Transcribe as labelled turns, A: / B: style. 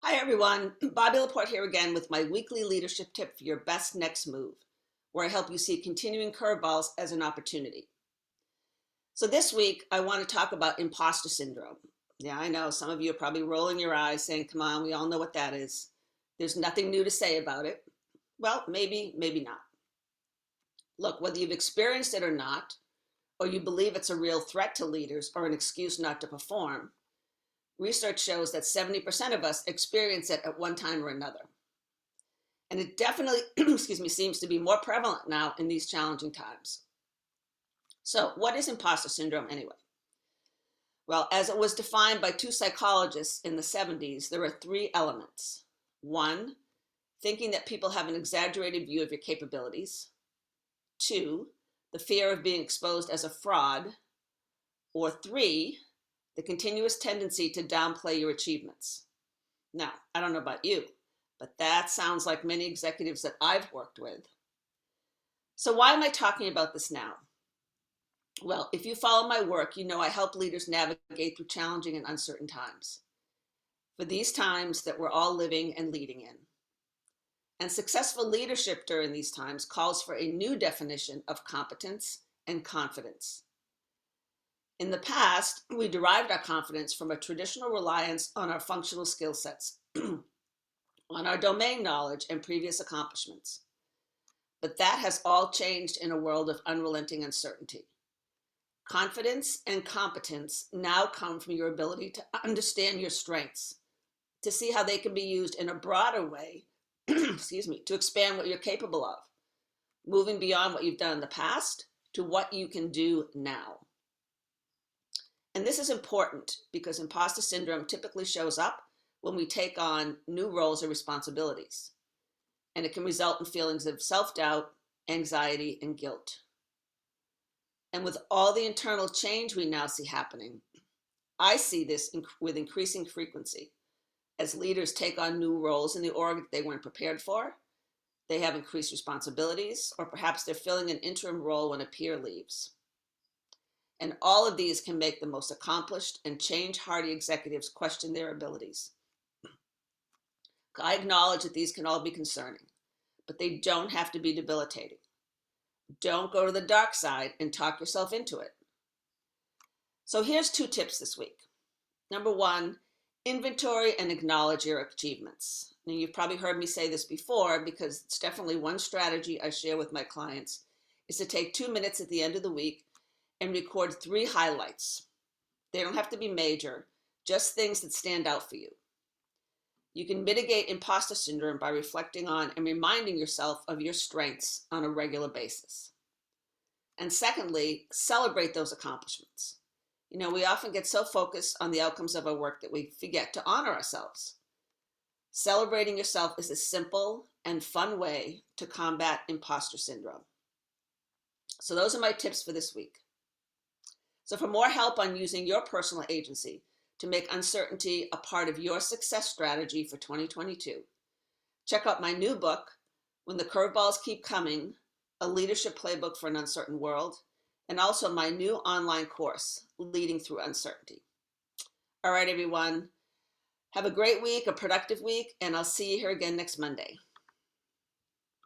A: Hi everyone, Bobbie LaPorte here again with my weekly leadership tip for your best next move, where I help you see continuing curveballs as an opportunity. So this week, I want to talk about imposter syndrome. Yeah, I know some of you are probably rolling your eyes saying, come on, we all know what that is. There's nothing new to say about it. Well, maybe, maybe not. Look, whether you've experienced it or not, or you believe it's a real threat to leaders or an excuse not to perform, research shows that 70% of us experience it at one time or another. And it definitely, seems to be more prevalent now in these challenging times. So what is imposter syndrome anyway? Well, as it was defined by two psychologists in the 70s, there are three elements. One, thinking that people have an exaggerated view of your capabilities. Two, the fear of being exposed as a fraud. Or three, the continuous tendency to downplay your achievements. Now, I don't know about you, but that sounds like many executives that I've worked with. So why am I talking about this now? Well, if you follow my work, you know I help leaders navigate through challenging and uncertain times. For these times that we're all living and leading in. And successful leadership during these times calls for a new definition of competence and confidence. In the past, we derived our confidence from a traditional reliance on our functional skill sets, on our domain knowledge and previous accomplishments. But that has all changed in a world of unrelenting uncertainty. Confidence and competence now come from your ability to understand your strengths, to see how they can be used in a broader way, to expand what you're capable of, moving beyond what you've done in the past to what you can do now. And this is important because imposter syndrome typically shows up when we take on new roles or responsibilities. And it can result in feelings of self-doubt, anxiety, and guilt. And with all the internal change we now see happening, I see this with increasing frequency. As leaders take on new roles in the org that they weren't prepared for, they have increased responsibilities, or perhaps they're filling an interim role when a peer leaves. And all of these can make the most accomplished and change-hardy executives question their abilities. I acknowledge that these can all be concerning, but they don't have to be debilitating. Don't go to the dark side and talk yourself into it. So here's 2 tips this week. Number 1, inventory and acknowledge your achievements. Now, you've probably heard me say this before because it's definitely one strategy I share with my clients is to take 2 minutes at the end of the week and record 3 highlights. They don't have to be major, just things that stand out for you. You can mitigate imposter syndrome by reflecting on and reminding yourself of your strengths on a regular basis. And secondly, celebrate those accomplishments. You know, we often get so focused on the outcomes of our work that we forget to honor ourselves. Celebrating yourself is a simple and fun way to combat imposter syndrome. So those are my tips for this week. So for more help on using your personal agency to make uncertainty a part of your success strategy for 2022, check out my new book, When the Curveballs Keep Coming, a leadership playbook for an uncertain world, and also my new online course, Leading Through Uncertainty. All right, everyone, have a great week, a productive week, and I'll see you here again next Monday.